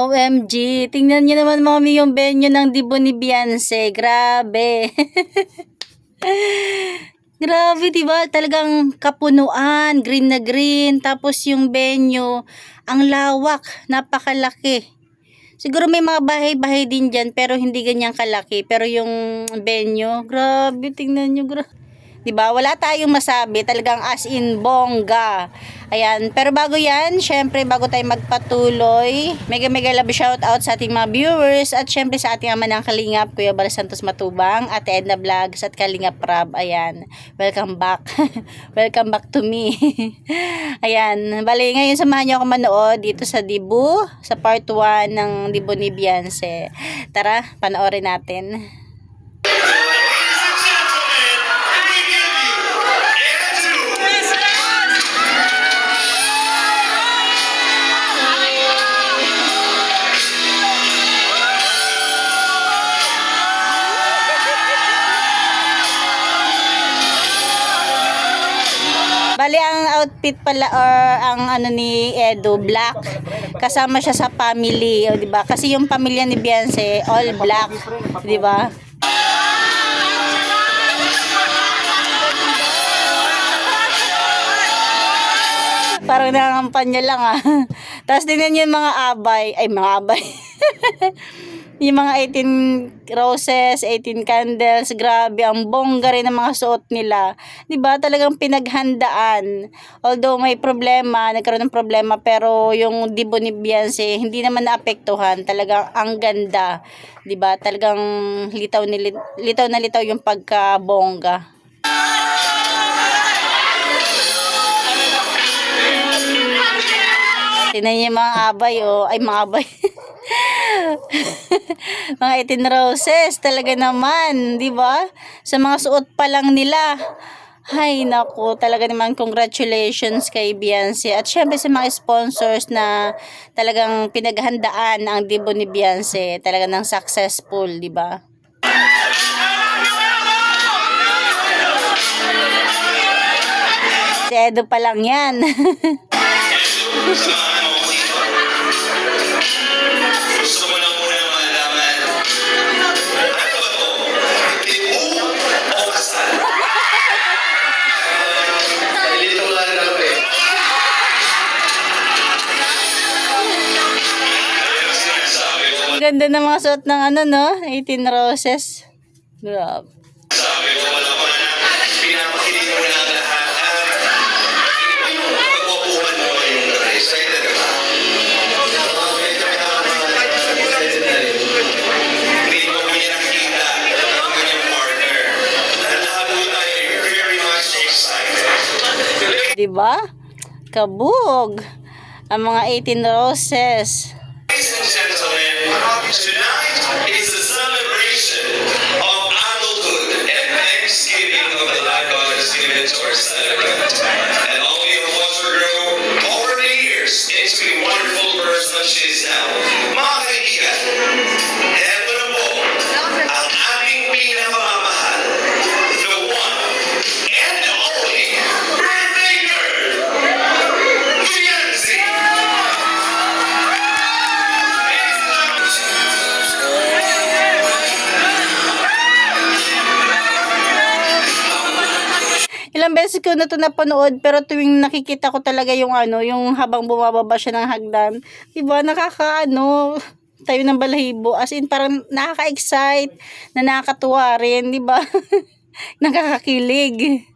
OMG, tingnan niyo naman mami yung venue ng Dibo ni Beyonce. Grabe. Grabe, diba? Talagang kapunuan, green na green. Tapos yung venue, ang lawak, napakalaki. Siguro may mga bahay-bahay din dyan, pero hindi ganyang kalaki. Pero yung venue, grabe, tingnan nyo, grabe. Diba? Wala tayong masabi. Talagang as in bongga. Ayan. Pero bago yan, syempre bago tayo magpatuloy, mega love shout out sa ating mga viewers at syempre sa ating ama ng Kalingap, Kuya Bal Santos Matubang, Ate Edna Vlogs at Kalingap Rab. Ayan. Welcome back. Welcome back to me. Ayan. Bali, ngayon samahan niyo ako manood dito sa Dibo, sa part 1 ng Dibo ni Beyonce. Tara, panoorin natin. Bali, ang outfit pala or ang ano ni Edo, black. Kasama siya sa family, o, diba? Kasi yung pamilya ni Beyonce, all black, diba? Parang nangangampanya lang Tapos din yung mga abay, yung mga 18 roses, 18 candles, grabe, ang bongga rin ng mga suot nila. 'Di ba? Talagang pinaghandaan. Although may problema, nagkaroon ng problema, pero yung Dibo ni Beyonce hindi naman naapektuhan. Talagang ang ganda. 'Di ba? Talagang litaw na litaw yung pagkabongga. Tingnan niyo mga abay, mga abay. Mga 18 roses, talaga naman, di ba? Sa mga suot pa lang nila. Hay, naku, talaga naman congratulations kay Beyonce. At syempre sa mga sponsors na talagang pinaghandaan ang Dibo ni Beyonce, talaga ng successful, di ba? Si Edo pa lang yan. Gusto mo na muna malaman, ano ba to? Dibo o kasal? Nalilito lang na lang Ganda ng mga suot ng 18 roses. Grabe. Sabi ko wala ko na pinapakilig mo na ang lahat. Yung pagpapuhan mo yung excited ka ba? Diba? Kabog. Ang mga 18 roses. Ladies and gentlemen, tonight is a celebration of adulthood and Thanksgiving of the life God has given to our celebrant. And all we have watched her grow over the years into the wonderful person she is now. Mga kaibigan, eto na po ang ating pinakamamahal, the one and only birthday girl, Beyonce! Ilang beses ko na ito napanood, pero tuwing nakikita ko talaga yung yung habang bumababa siya ng hagdan, diba, tayo ng balahibo, as in parang nakaka-excite, na nakakatuwa rin, diba? Nakakakilig.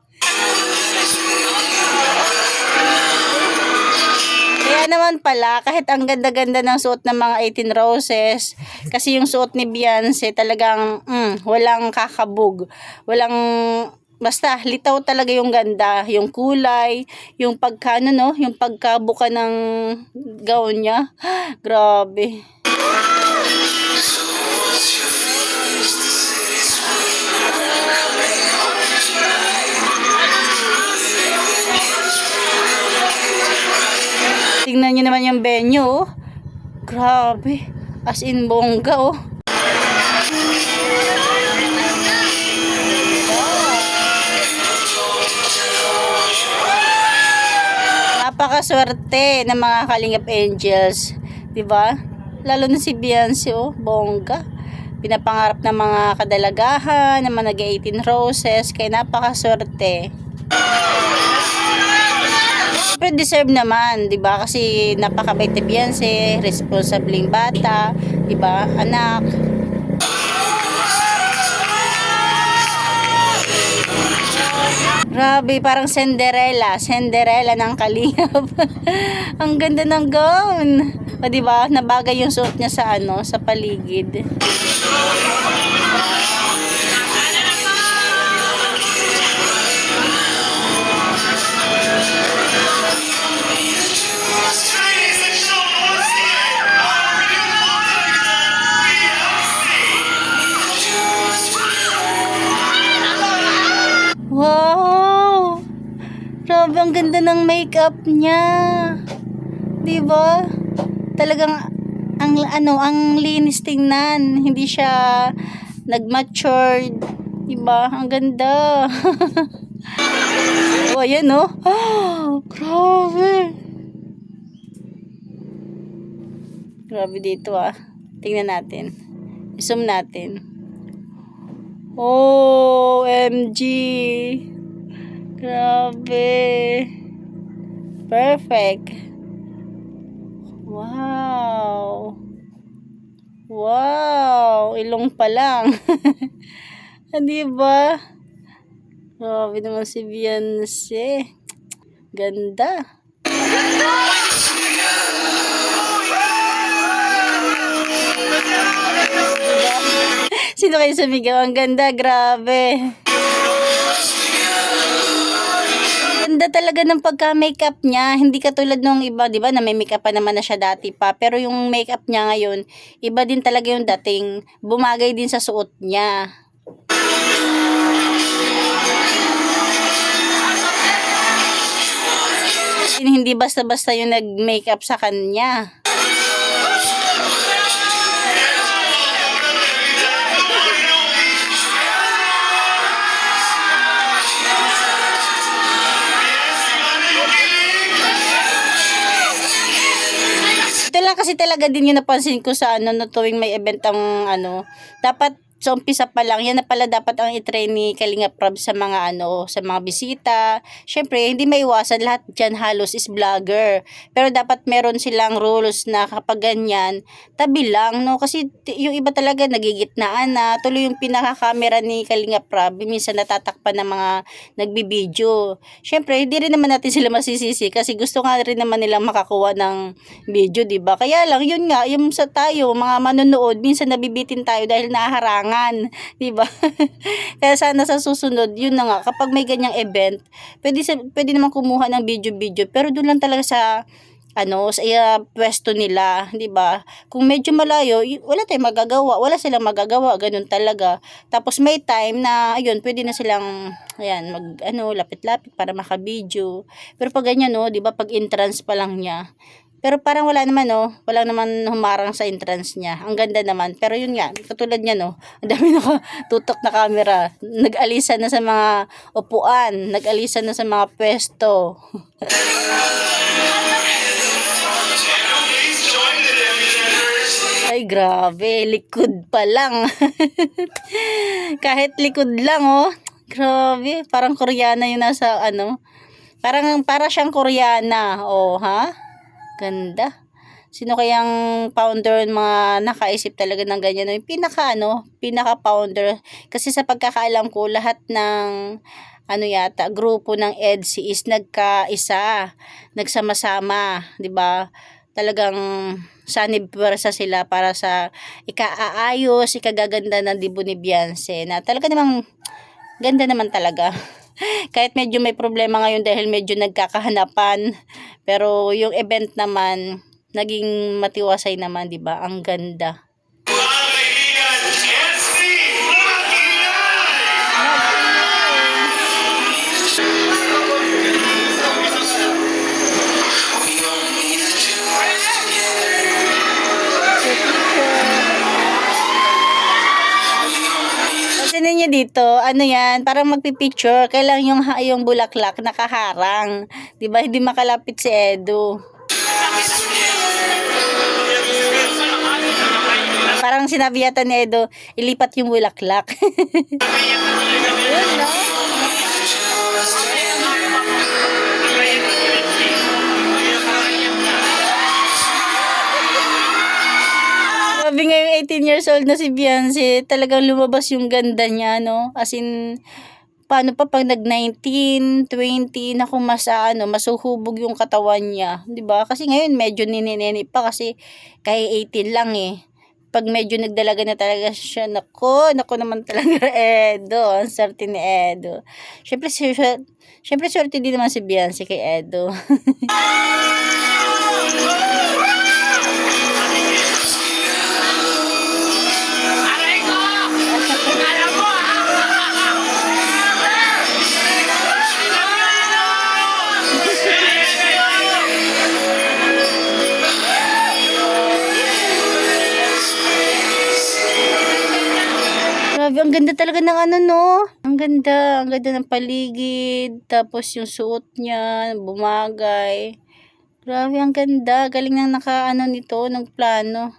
Kaya naman pala, kahit ang ganda-ganda ng suot ng mga 18 roses, kasi yung suot ni Beyonce talagang walang kakabog, basta litaw talaga yung ganda, yung kulay, yung yung pagkabuka ng gown niya. Grabe. Tingnan niyo naman yung venue, grabe, as in bongga, Napakaswerte ng mga Kalingap Angels, 'di ba? Lalo na si Beyonce, oh, bongga. Pinapangarap ng mga kadalagahan, ng mga nag-18 roses, kaya napakaswerte. Pero deserve naman, 'di ba? Kasi napakabait ni Beyonce, responsibleng bata, 'di ba? Anak. Grabe, parang Cinderella ng Kalingap. Ang ganda ng gown. O, 'di ba? Nabagay yung suot niya sa sa paligid. Wow! Grabe, ang ganda ng makeup niya. 'Di ba? Talagang ang linis tingnan. Hindi siya nag-matured. 'Di ba? Ang ganda. Oh, ayan oh. Grabe. Grabe dito ah. Tingnan natin. I-zoom natin. OMG. Grabe. Perfect. Wow. Wow. Ilong pa lang. Di ba? Grabe naman si Beyonce. Ganda. Sino kayo sumigaw? Ang ganda, grabe. Ganda talaga ng pagka-makeup niya. Hindi katulad nung iba, 'di ba? Na may makeup pa naman na siya dati pa. Pero yung makeup niya ngayon, iba din talaga yung dating. Bumagay din sa suot niya. Hindi basta-basta yung nag-makeup sa kanya. Ito lang kasi talaga din yung napansin ko sa na tuwing may event ang dapat sa umpisa pa lang, yan na pala dapat ang i-train ni Kalingap Prab sa mga sa mga bisita. Syempre, hindi maiwasan, lahat dyan halos is vlogger. Pero dapat meron silang rules na kapag ganyan, tabi lang, no? Kasi yung iba talaga nagigitnaan na, tuloy yung pinaka-camera ni Kalingap Prab, minsan natatakpan ng mga nagbibideo. Syempre, hindi rin naman natin sila masisisi kasi gusto nga rin naman nilang makakuha ng video, diba? Kaya lang, yun nga, yung sa tayo, mga manonood, minsan nabibitin tayo dahil naharangan. 'Di ba? Kaya sana sa susunod, yun na nga, kapag may ganyang event, pwede naman kumuha ng video pero doon lang talaga sa sa pwesto nila, 'di ba? Kung medyo malayo, wala tayong magagawa, wala silang magagawa, ganun talaga. Tapos may time na ayun, pwede na silang mag lapit-lapit para maka-video. Pero pag ganyan 'di ba, pag entrance pa lang niya, pero parang wala naman wala naman humarang sa entrance niya. Ang ganda naman. Pero yun nga, katulad niya ang dami nakatutok na camera. Nag-alisan na sa mga upuan, nag-alisan na sa mga pwesto. Ay, grabe, likod pa lang. Kahit likod lang grabe, parang Koreana yung nasa para siyang Koreana. Ha? Ganda. Sino kayang founder mga nakaisip talaga ng ganyan? Yung pinaka-founder. Kasi sa pagkakaalam ko, lahat ng grupo ng EDSI is nagkaisa, nagsama-sama, 'di ba? Talagang sanib-pwersa sila para sa ikaaayos, ikagaganda ng dibo ni Beyonce na talaga namang ganda naman talaga. Kahit medyo may problema ngayon dahil medyo nagkakahanapan, pero yung event naman naging matiwasay naman, 'di ba? Ang ganda. Niya dito, yan, parang magpipicture, kailang yung bulaklak nakaharang, 'di ba? Hindi makalapit si Edo. Parang sinabi yata ni Edo, ilipat yung bulaklak. Yun, no? Sabi nga yung 18 years old na si Beyonce, talagang lumabas yung ganda niya, no? As in, paano pa pag nag-19, 20, naku, masuhubog yung katawan niya. 'Di ba? Kasi ngayon, medyo ninineni pa kasi kaya 18 lang eh. Pag medyo nagdalaga na talaga siya, naku naman talaga, Edo. Ang swerte ni Edo. Siyempre, swerte din naman si Beyonce kay Edo. Grabe, ang ganda talaga ng ano, no? Ang ganda ng paligid. Tapos yung suot niya, bumagay. Grabe, ang ganda. Galing nang nakaano nito, ng plano.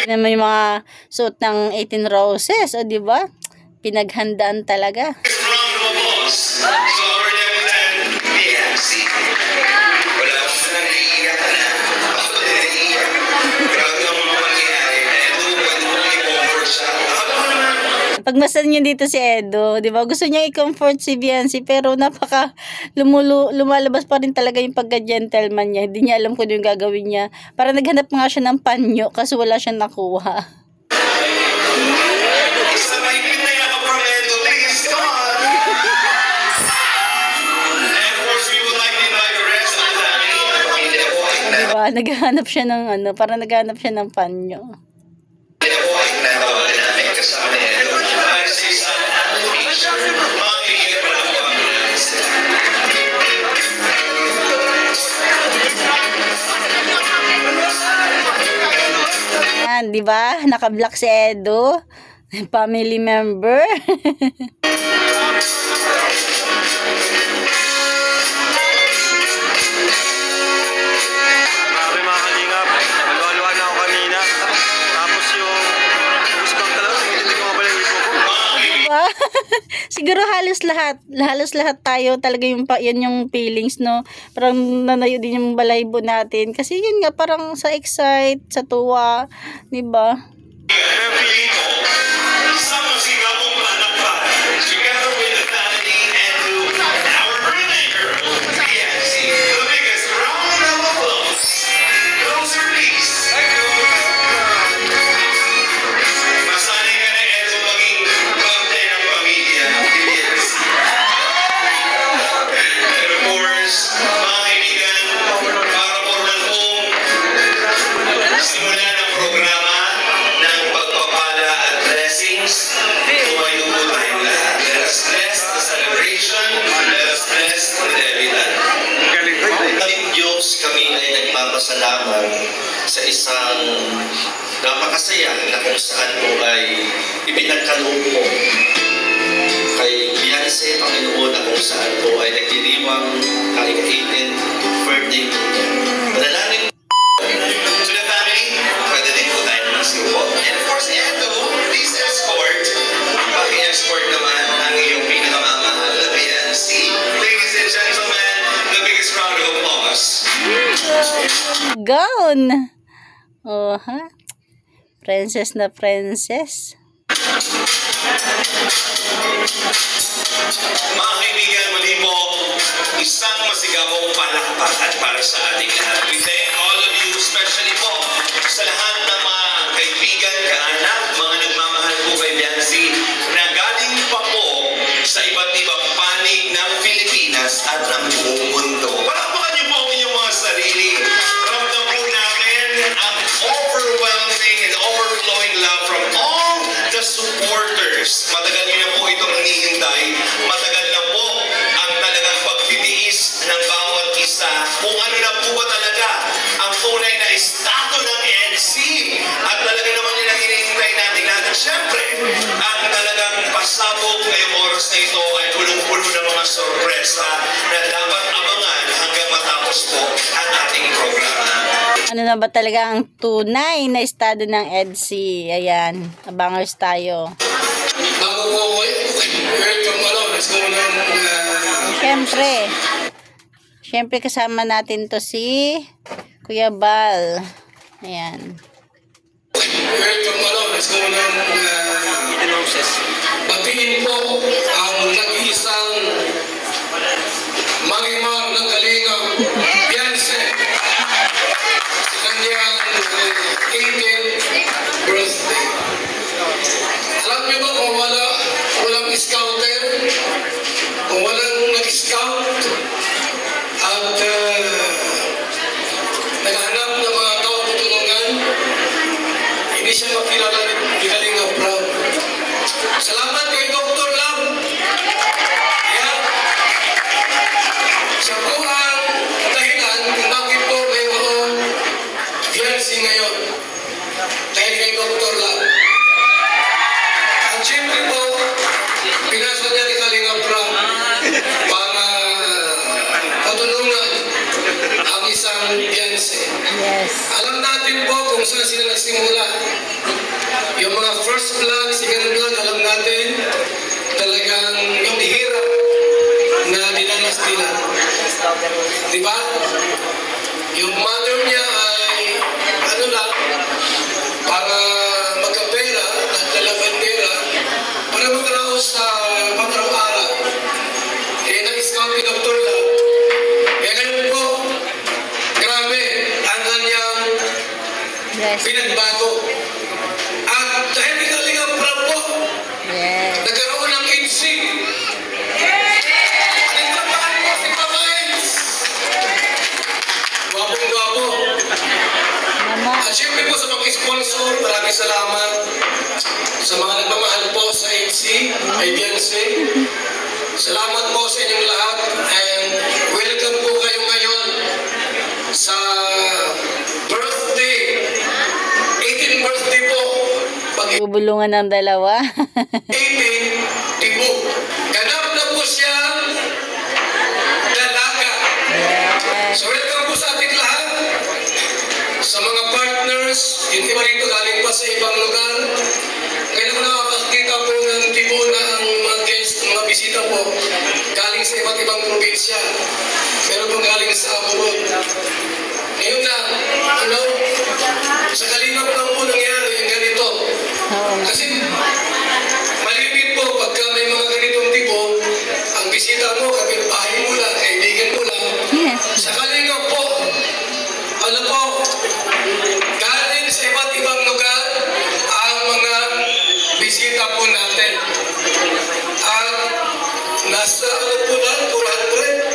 Naman yung mga suot ng 18 Roses, o diba? Pinaghandaan talaga. Round of applause. So our debutant, BFC. Wala akong naiiyak na. Ako din naiiyak. Grabe ang mga mangyayari. Edo, pwede mo i-comfort siya. Pagmasdan niya dito si Edo, di ba? Gusto niya i-comfort si Beyonce, pero lumalabas pa rin talaga yung pagka-gentleman niya. Hindi niya alam kung ano yung gagawin niya. Para naghanap nga siya ng panyo kasi wala siyang nakuha. Isa may pinaya ka from Edo. Please, come on. And of course, we would like to invite the rest of the family. Di ba? Naghahanap siya ng para naghahanap siya ng panyo. Kasama ni Edo. Si San Beach. Mga kaibigan pa lang po ang Yan, di ba? Naka-block si Edo. Family member. Grabe mga kalingap, naluluwa na ako kanina. Tapos yung gusto talaga, hindi ko mabala yung ipo ko. Diba? Siguro halos lahat tayo talaga yan yung feelings, no? Parang nanayo din yung balaybo natin kasi yun nga parang sa excite, sa tuwa, 'di ba? Pero feeling ko, Isang masigabong palakpak. Together with the family and to our birthday girl, BFC. The biggest round of applause. Closer, please. Masanay ka na, Edo, maging parte ng pamilya ng BFC. And of course, mga kaibigan, para po ng home, simula ng programa ng pagpapala at blessings, tumayo po tayong lahat. Let us bless the celebration. Let us bless the debutant. galing ko. Aming Diyos, kami ay nagpapasalamat sa isang napakasaya na kung saan po ay ipinagkaloob mo kay Beyonce, Panginoon, na kung saan po ay nagdiriwang kay 18th birthday po niya. Manalangin To the family, pwede din po tayo magsiupo. And of course, Edo, please escort. Paki-escort naman ang iyong pinakamamahal na BNC. Ladies and gentlemen, the biggest round of applause. Gown. Oh, ha? Princess na princess. Mga kaibigan, muli po, isang masigabong palakpakan para sa ating lahat. We thank all of you, especially po sa lahat ng mga kaibigan, kaanak, mga nagmamahal po kay Beyonce, na galing pa po sa iba't ibang panig ng Pilipinas at ng buong mundo. Palakpakan niyo po ang inyong mga sarili. Ramdam po natin ang overwhelming and overflowing love from all the supporters. Matagal niyo na po itong hinihintay. Matagal na po ang talagang pagtitiis ng bawat isa. Kung ano na po ba talaga matapos po ang ating programa. Ano na ba talaga ang tunay na estado ng EDSI? Ayan, abangers tayo. Bago po ako, welcome mo lang. Let's go ng... Siyempre kasama natin to si Kuya Bal. Ayan. Welcome mo lang. Let's go ng... batiin po ang nag-iisang mangimang ng Kalingap, Beyonce. Sa kanyang 18th birthday. Alam niyo ba kung walang scouter, kung walang nag-scout, at naghanap ng mga tao tutulungan, hindi siya makilala ni Kalingap Rob. Salamat kay Dr. Lam. Yan. Siya po ang dahilan kung bakit po mayroong Beyonce ngayon. Dahil kay Dr. Lam. At siyempre po, pinasa niya ni Kalingap Rob para patulungan ang isang Beyonce. Yes. Alam natin po kung saan sila nagsimula. Yung mga first vlog, second vlog, alam natin talagang yung hirap na dinanas nila. Di ba? Yung mother niya ay ano lang, para magkapera at dalabandera para magkaraos sa pang-araw-araw. Eh, nag-scout ni Dr. Lam. Kaya ngayon po, grabe ang kanyang Yes. pinagbago. At dahil ni Kalingap Rob po, Yes. nagkaroon ng HC. Nagtrabahan po si Papa Eds. Gwapong-gwapo. Mama. At syempre po sa mga sponsor, maraming salamat. Sa mga nagmamahal po sa HC, kay Beyonce. Salamat po sa inyong lahat. And welcome po kayo ngayon sa birthday. 18th birthday po. Bubulungan ng dalawa. 18 Tibo. Ganap na po siya dalaga. Yes. So welcome po sa ating lahat. Sa mga partners, yung iba rito galing pa sa ibang lugar. Ngayon ko nakakakita po ng Tibo na ang mga guest, mga bisita po, galing sa iba't ibang probinsya. Meron po galing sa abroad. Ngayon lang, ano, sa Kalingap lang po nangyari yung ganito. Oo. Kasi malimit po pagka may mga ganitong tipo, ang bisita mo, kapitbahay mo lang, kaibigan mo lang. Yes. Sa Kalingap po, ano po, galing sa iba't ibang lugar ang mga bisita po natin. At nasa ano po lang, 400.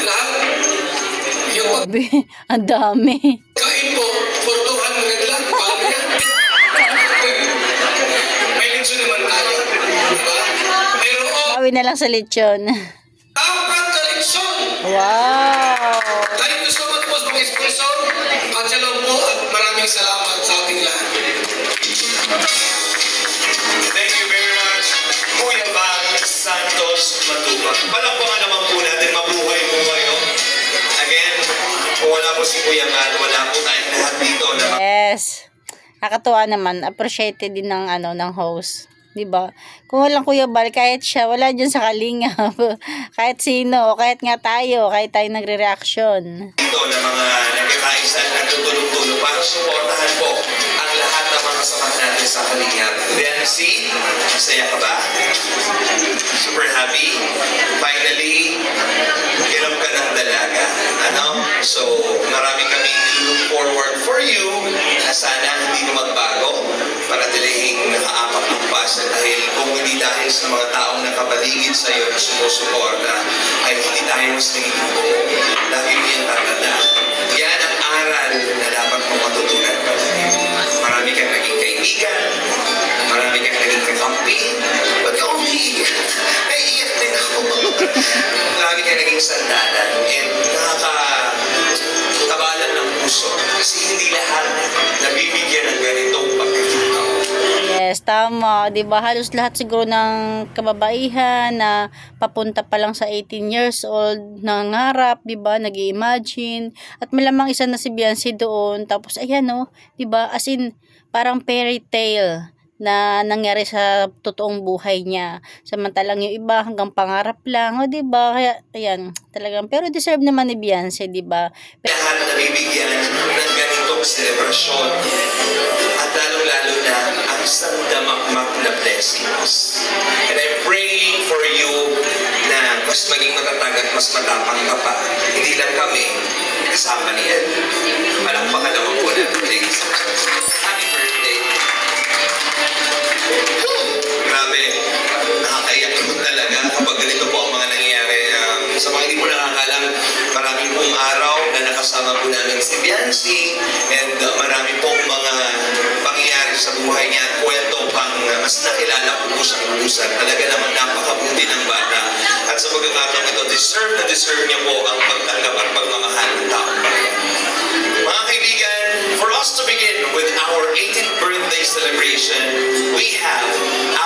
Lahat. Yung Grabe, ang dami. pagkain po, 400 lang. Paano yan? May litso naman tayo. Diba? Mayroon Bawi na lang sa lechon. 4 na litson. Wow! Thank you so much po sa mga sponsor. At shalom po at maraming salamat sa ating lahat. Thank you very much, Kuya Bal Santos Matubang. Palakpakan naman po natin, mabuhay po kayo. Again, kung wala po si Kuya Bal, wala po tayong lahat dito. Yes. Nakatuwa naman. Appreciated din ng ng host. 'Di ba? Kung walang Kuya Bal, kahit siya, wala diyan sa Kalingap. Kahit sino, o kahit nga tayo, kahit tayo nagre-reaction. Dito na mga nagkakaisa at nagtutulong-tulong para suportahan po ang lahat ng mga kasama natin sa Kalingap. Beyonce, masaya ka ba? Super happy? Finally, inom ka ng dalaga. Ano? So, marami kaming look forward for you na sana hindi mo magbago para dilihing nakaapak ang pasa dahil kung hindi dahil sa mga taong nakapaligid sa iyo na sumusuporta ay hindi tayo mas naging buo. Lagi mo yung tatandaan. Yan ang aral na dapat mo matutunan pa. Marami kang naging kaibigan, marami kang naging kakampi. Ba't ka umiiyak? Naiiyak din ako. Marami kang naging sandalan and nakakatabalan ng puso kasi hindi lahat nabibigyan ng ganitong pagkakataon. Yes, tama, 'di ba? Halos lahat siguro ng kababaihan na papunta pa lang sa 18 years old nangarap, 'di ba? Nag-i-imagine at malamang isa na si Beyonce doon. Tapos ayan oh, 'di ba? As in parang fairy tale na nangyari sa totoong buhay niya. Samantalang yung iba hanggang pangarap lang, o 'di ba? Kaya ayan, talagang pero deserve naman ni Beyonce, 'di ba? Lahat na nabibigyan ng ganitong selebrasyon at lalong-lalo na ang isang damakmak na blessings. And I'm praying for you na mas maging matatag at mas matapang ka pa. Hindi lang kami, kasama ni Ed. Palakpakan naman po natin, ladies and gentlemen. Happy birthday! Grabe, nakakaiyak naman talaga kapag ganito po ang mga nangyayari. Sa mga hindi po nakakalam, maraming pong araw na nakasama po namin si Beyonce and marami pong mga pangyayari sa buhay niya at kwento pang mas nakilala ko po sa kulusan. Talaga naman napakabuti ng bata. At sa pagkakataong ito, deserve niya po ang pagtanggap at pagmamahal ng taong bayan. Mga kaibigan, for us to begin with our 18th birthday celebration, we have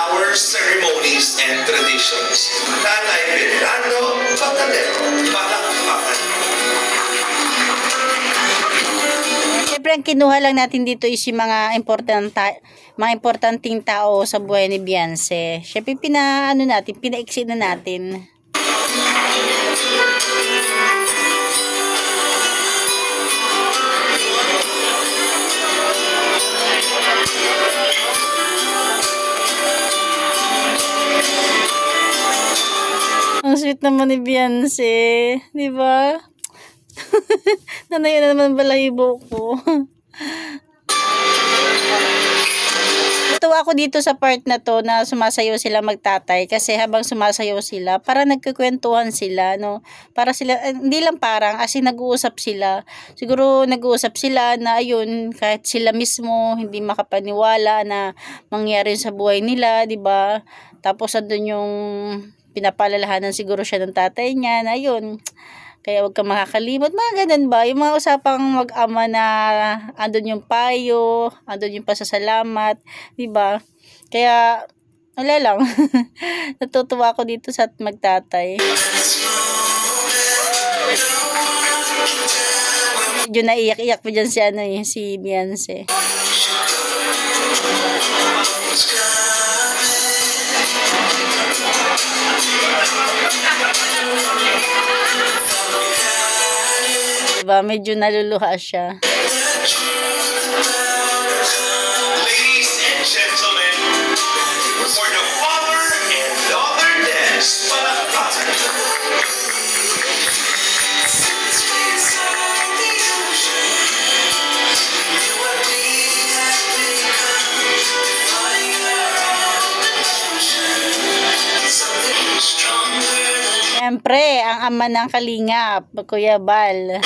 our ceremonies and traditions. Tatay Venerando Patalero, palakpakan. Siyempre, ang kinuha lang natin dito is yung mga importanteng tao sa buhay ni Beyonce. Siyempre, pinaiksi na natin. Ang sweet naman ni Beyonce, di ba? Nanayo na naman balahibo ko. Natuwa ako dito sa part na to na sumasayaw sila magtatay kasi habang sumasayaw sila, para nagkukwentuhan sila, no? Para sila, hindi lang parang, as in nag-uusap sila. Siguro nag-uusap sila na ayun, kahit sila mismo hindi makapaniwala na mangyari sa buhay nila, di ba? Tapos andun yung pinapalalahanan siguro siya ng tatay niya na yun. Kaya huwag kang makakalimot. Mga ganun ba? Yung mga usapang mag-ama na andun yung payo, andun yung pasasalamat, di ba? Kaya, wala lang. Natutuwa ako dito sa magtatay. Medyo naiyak-iyak pa dyan si Beyonce. Diba? Medyo naluluha siya. Ladies and gentlemen, for the father and daughter dance, palakpakan. Siyempre, ang ama ng Kalingap, Kuya Bal.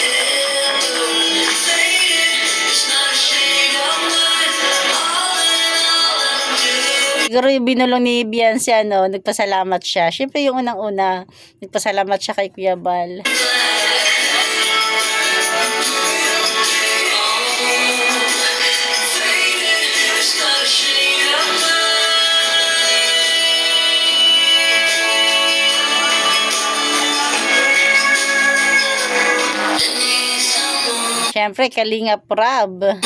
Siguro yung binulong ni Beyonce, nagpasalamat siya. Siyempre yung unang-una, nagpasalamat siya kay Kuya Bal. Siyempre, Kalingap Rab.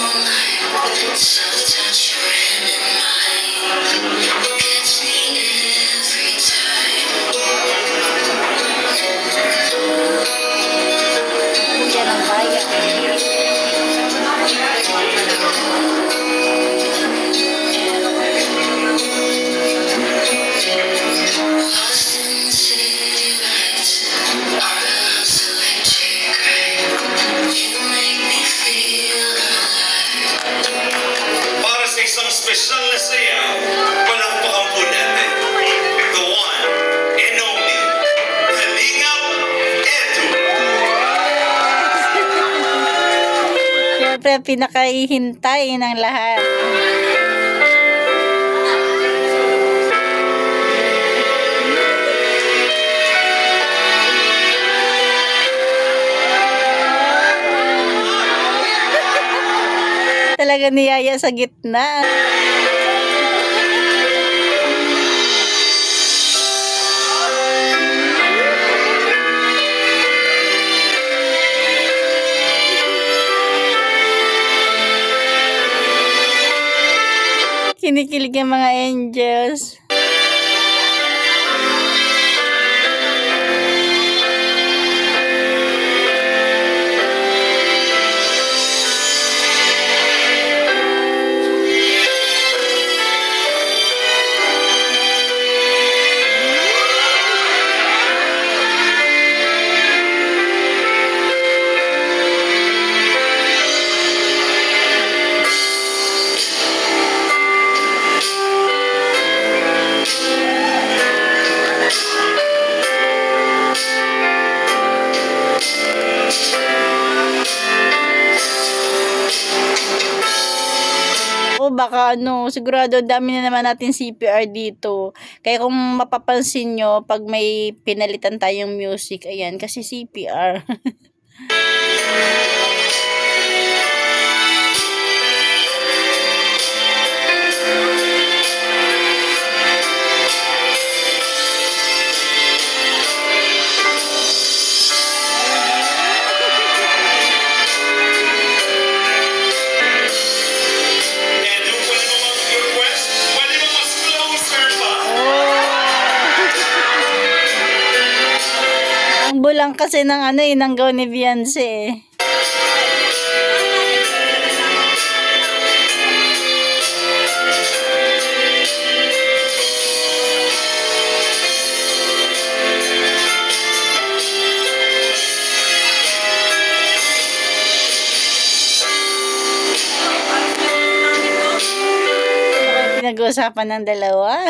Para sa isang special na sayaw, palakpakan po natin. The one and only Kalingap Edu. Siyempre, pinakahihintay ng lahat. Talaga niyaya sa gitna. Kinikilig ang mga angels. O baka sigurado dami na naman natin CPR dito. Kaya kung mapapansin nyo, pag may pinalitan tayong music, ayan, kasi CPR. And yung pwede mo mag-request, pwede mo mas closer pa. Ang bulang kasi ng ng gown ni Beyonce eh. Pinag-uusapan ng dalawa.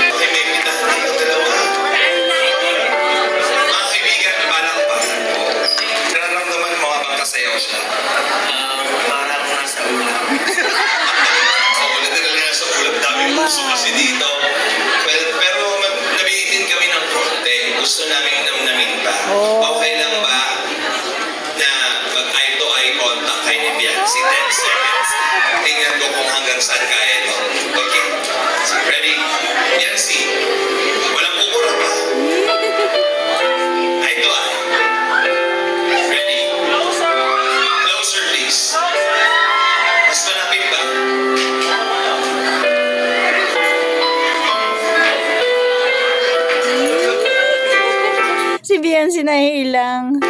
Okay, may pitahan tayong dalawa. Mga kaibigan, para ko ba? Nararamdaman mo habang kasayaw siya? Parang nasa ulan. Oo, literal nga sa ulam. Daming puso kasi dito. Pero nabihitin kami ng konti. Gusto namin namnamin pa. Okay lang ba na mag-eye to eye contact kay ni Biancy 10 seconds? Tingnan ko kung hanggang saan kaya ito. Okay? So, ready? Biancy. Walang kukura pa. Eye to eye. Ready? Closer, please. Mas malapit ba? Si Beyonce nahihilang. 10, 9,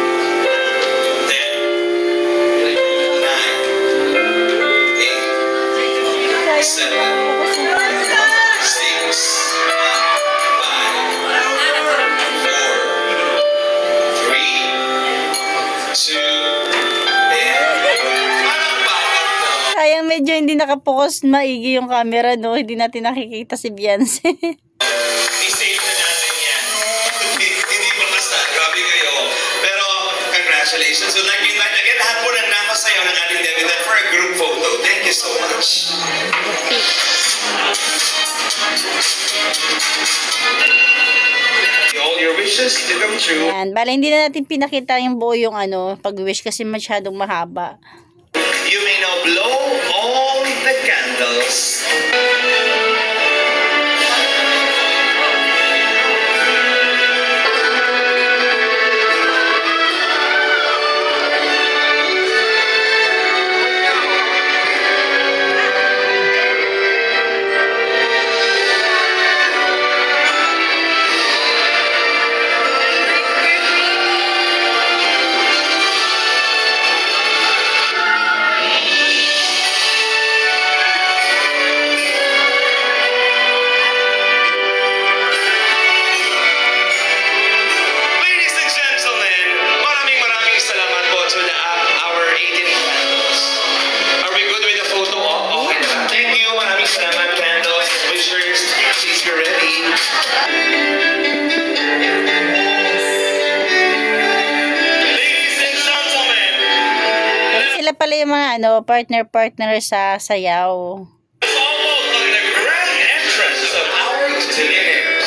8, 7, 6, 5, 4, 3, 2, and palakpakan mo. Sayang medyo hindi nakapokus maigi yung camera, no? Hindi natin nakikita si Beyonce. I-save na natin yan. Hindi pa basta. Grabe kayo. Pero, congratulations. So, like again, lahat po ng nakasayaw ng ating Debitan for a group photo. Thank you so much. All your wishes to come true. Yan. Bala, hindi na natin pinakita yung buo yung pag-wish kasi masyadong mahaba. You may now blow all the candles. Ladies and gentlemen, maraming salamat po to our 18 candles. Are we good with the photo op? Okay na ba? Thank you. Maraming salamat, candles. Wishers, please be ready. Ladies and gentlemen, Sila pala yung mga partner sa sayaw. it's almost like the grand entrance of our cotillions.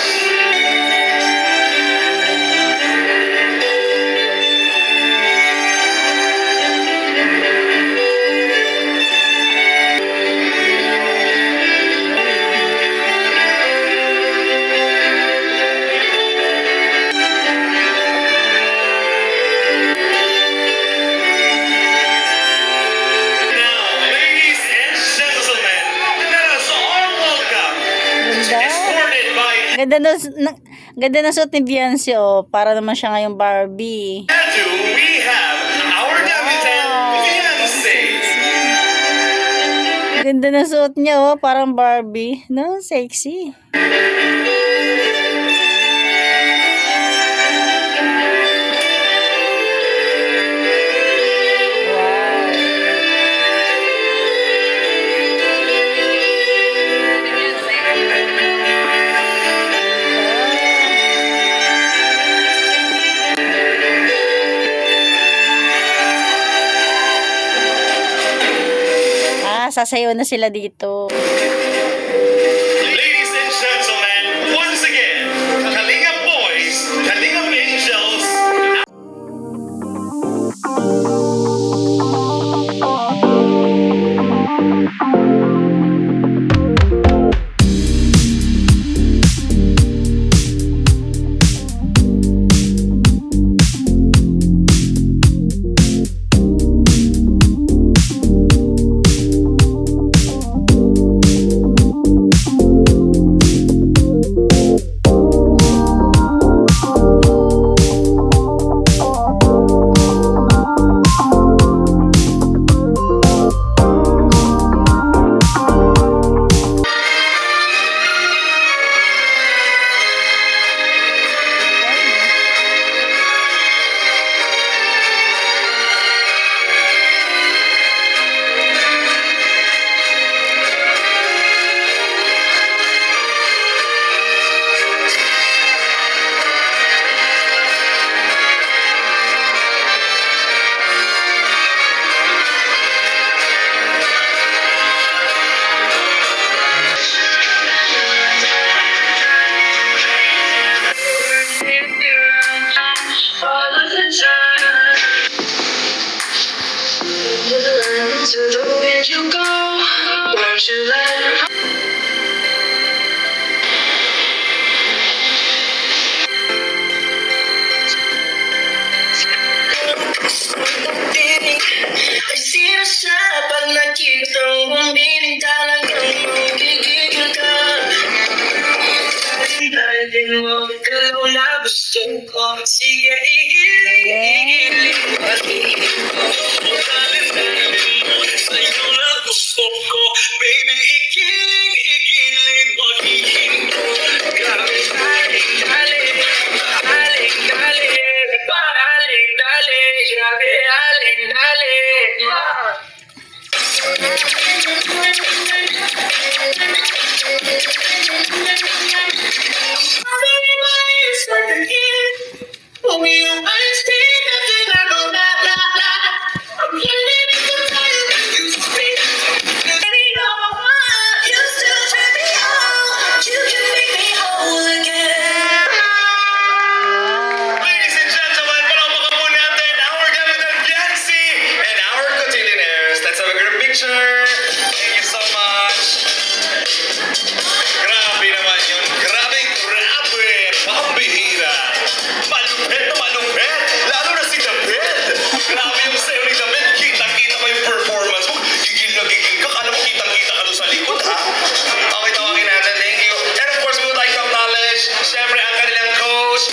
Ganda na suot ni Beyonce, oh. Para naman siya ngayong Barbie. And we have our debutant, Beyonce. Ganda na suot niya, oh. Parang Barbie. No, sexy. Sasayaw na sila dito. Ladies and gentlemen, once again, Kalingap Boys, Kalingap Angels. To the wind you go, won't you let I see the shine pag nakita mong binig talagang magigigil ka. Dahil mo ikaw na gusto ko, sige igiling pati ko. Sa'yo na gusto ko, baby igiling pati ko. Aling-aling, grabe aling-aling. Ladies and gentlemen, palakpakan po natin our debutant Beyonce and our cotillions. Let's have a group picture. Thank you so much. Grabe naman yun. Grabe. Pambihira. Malupet na malupet. Lalo na si David. Grabe yung sayo ni David. Kitang-kita pa yung performance mo. Gigil na gigil ka. Kala mo kitang-kita ka doon sa likod, ha? Okay, tawagin natin. Thank you. And of course, we would like to acknowledge, syempre, ang kanilang coach.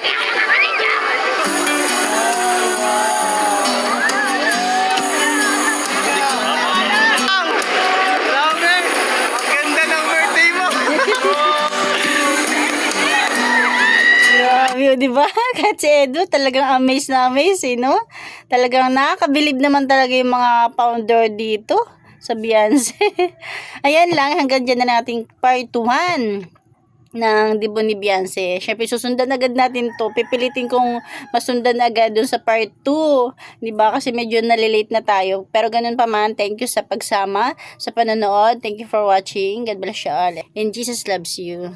Grabe! Ang ganda ng birthday mo! Grabe, di ba? Kahit si Edu, talagang amazed na amazed, eh, no? Talagang nakakabilib naman talaga yung mga founder dito sa Beyonce. Ayan lang, hanggang dyan na nating part 1 ng Dibon ni Beyonce. Syempre, susundan agad natin to. Pipilitin kong masundan agad dun sa part 2. Diba? Kasi medyo nalilate na tayo. Pero ganun pa man, thank you sa pagsama, sa panonood. Thank you for watching. God bless you all. And Jesus loves you.